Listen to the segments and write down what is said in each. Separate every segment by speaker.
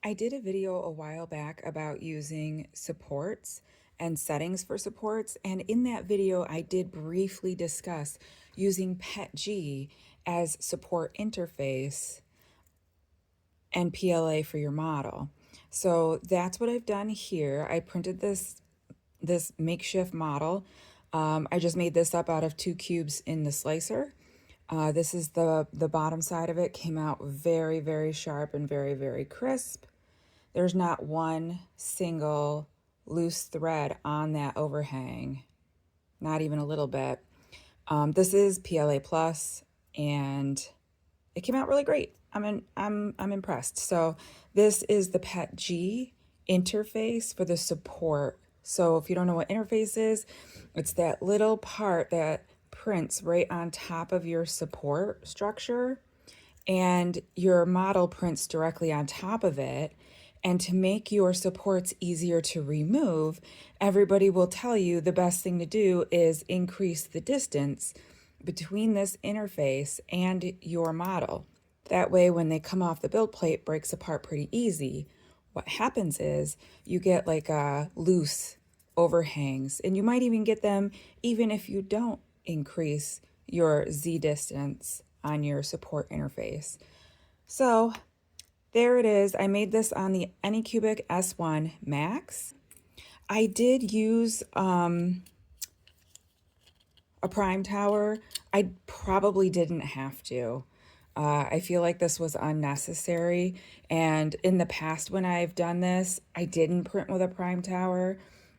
Speaker 1: I did a video a while back about using supports and settings for supports, and in that video I did briefly discuss using PETG as support interface and PLA for your model. So that's what I've done here. I printed this makeshift model. I just made this up out of 2 cubes in the slicer. This is the bottom side of it. Came out very, very sharp and very, very crisp. There's not one single loose thread on that overhang, not even a little bit. This is PLA plus, and it came out really great. I'm impressed. So this is the PETG interface for the support. So if you don't know what interface is, it's that little part that prints right on top of your support structure, and your model prints directly on top of it. And to make your supports easier to remove, everybody will tell you the best thing to do is increase the distance between this interface and your model. That way, when they come off the build plate, it breaks apart pretty easy. What happens is you get like a loose overhangs, and you might even get them even if you don't increase your Z distance on your support interface. So there it is. I made this on the Anycubic S1 Max. I did use a prime tower. I probably didn't have to. I feel like this was unnecessary. And in the past, when I've done this, I didn't print with a prime tower.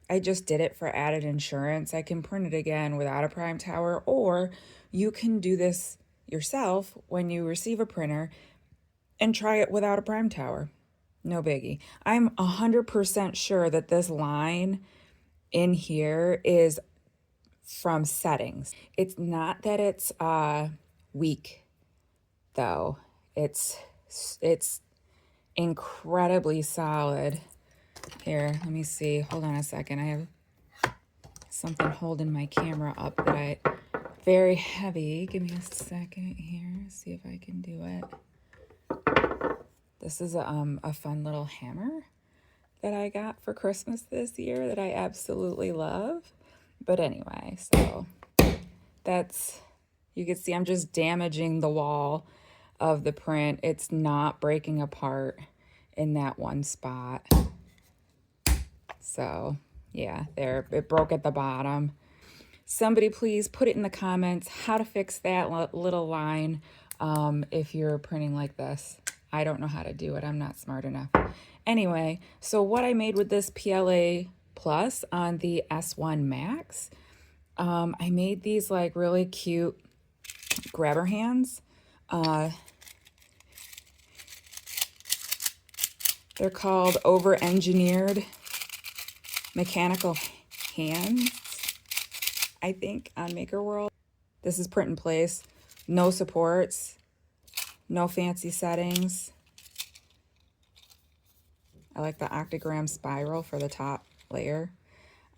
Speaker 1: I just did it for added insurance. I can print it again without a prime tower, or you can do this yourself when you receive a printer and try it without a prime tower. No biggie. I'm 100% sure that this line in here is from settings. It's not that it's weak though. It's incredibly solid. Here, let me see. Hold on a second. I have something holding my camera up that I very heavy. Give me a second here. See if I can do it. This is a fun little hammer that I got for Christmas this year that I absolutely love. But anyway, so that's, you can see I'm just damaging the wall of the print. It's not breaking apart in that one spot. So yeah, there, it broke at the bottom. Somebody please put it in the comments how to fix that little line if you're printing like this. I don't know how to do it. I'm not smart enough. Anyway, so what I made with this PLA Plus on the S1 Max, I made these like really cute grabber hands. They're called over-engineered mechanical hands, I think, on Maker World. This is print in place, no supports, no fancy settings. I like the octagram spiral for the top layer.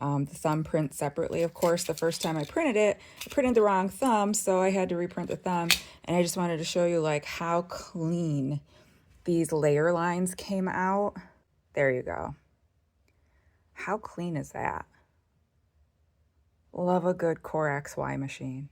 Speaker 1: The thumb prints separately. Of course, the first time I printed it, I printed the wrong thumb, so I had to reprint the thumb. And I just wanted to show you like how clean these layer lines came out. There you go. How clean is that? Love a good Core XY machine.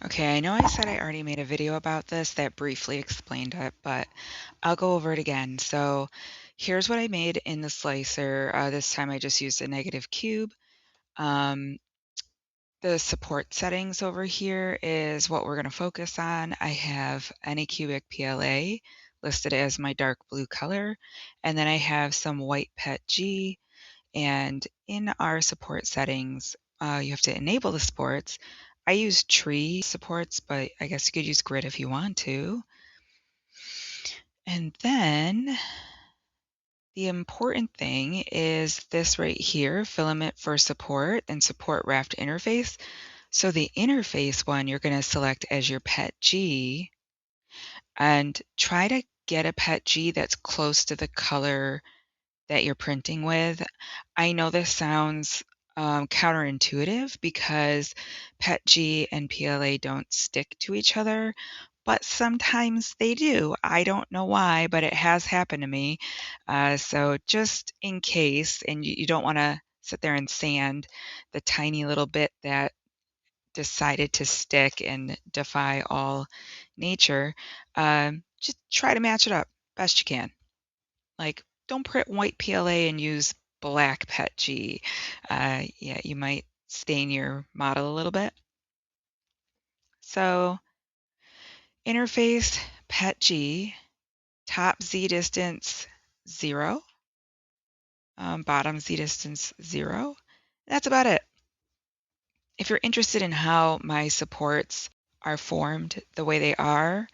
Speaker 1: Okay, I know I said I already made a video about this that briefly explained it, but I'll go over it again. So here's what I made in the slicer. This time I just used a negative cube. The support settings over here is what we're going to focus on. I have Anycubic PLA listed as my dark blue color. And then I have some white PETG. And in our support settings, you have to enable the supports. I use tree supports, but I guess you could use grid if you want to. And then the important thing is this right here, filament for support and support raft interface. So the interface one you're going to select as your PETG, and try to get a PETG that's close to the color that you're printing with. I know this sounds counterintuitive because PETG and PLA don't stick to each other, but sometimes they do. I don't know why, but it has happened to me. So just in case, and you don't want to sit there and sand the tiny little bit that decided to stick and defy all nature, just try to match it up best you can. Like, don't print white PLA and use black PETG. Yeah, you might stain your model a little bit. So, interface PETG, top Z distance 0, bottom Z distance 0. That's about it. If you're interested in how my supports are formed the way they are,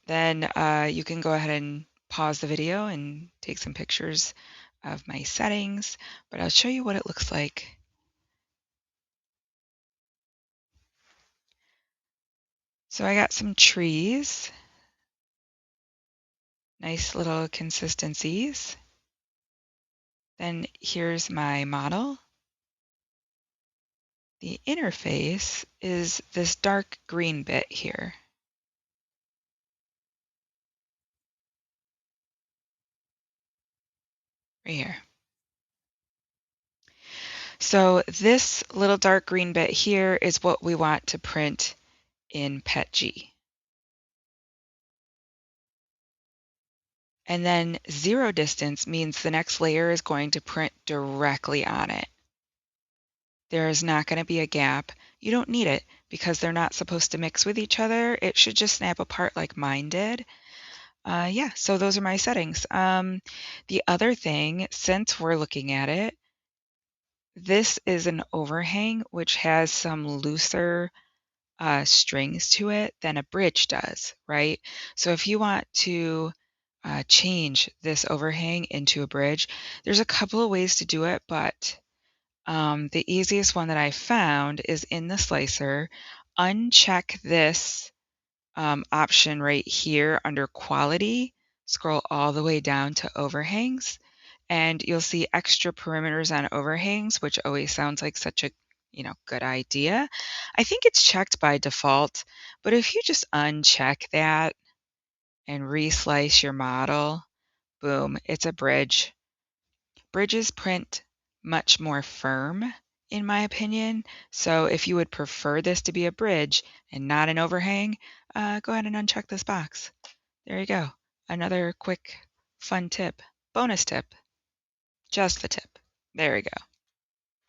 Speaker 1: then you can go ahead and pause the video and take some pictures of my settings, but I'll show you what it looks like. So I got some trees, nice little consistencies. Then here's my model. The interface is this dark green bit here. Right here. So this little dark green bit here is what we want to print in PETG. And then 0 distance means the next layer is going to print directly on it. There is not going to be a gap. You don't need it because they're not supposed to mix with each other. It should just snap apart like mine did. Yeah, so those are my settings. The other thing, since we're looking at it, this is an overhang which has some looser strings to it than a bridge does, right? So if you want to change this overhang into a bridge, there's a couple of ways to do it, but the easiest one that I found is in the slicer. Uncheck this option right here under quality, scroll all the way down to overhangs, and you'll see extra perimeters on overhangs, which always sounds like such a good idea. I think it's checked by default, but if you just uncheck that and reslice your model, boom, it's a bridge. Bridges print much more firm, in my opinion. So if you would prefer this to be a bridge and not an overhang, go ahead and uncheck this box. There you go. Another quick, fun tip. Bonus tip. Just the tip. There we go.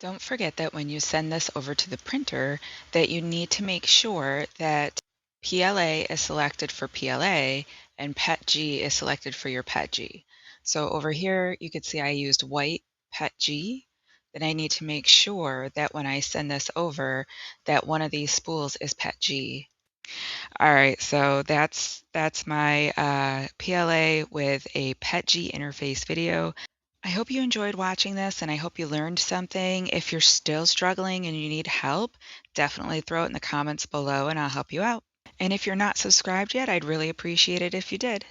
Speaker 1: Don't forget that when you send this over to the printer, that you need to make sure that PLA is selected for PLA and PETG is selected for your PETG. So over here, you can see I used white PETG. Then I need to make sure that when I send this over, that one of these spools is PETG. All right, so that's my PLA with a PETG interface video. I hope you enjoyed watching this and I hope you learned something. If you're still struggling and you need help, definitely throw it in the comments below and I'll help you out. And if you're not subscribed yet, I'd really appreciate it if you did.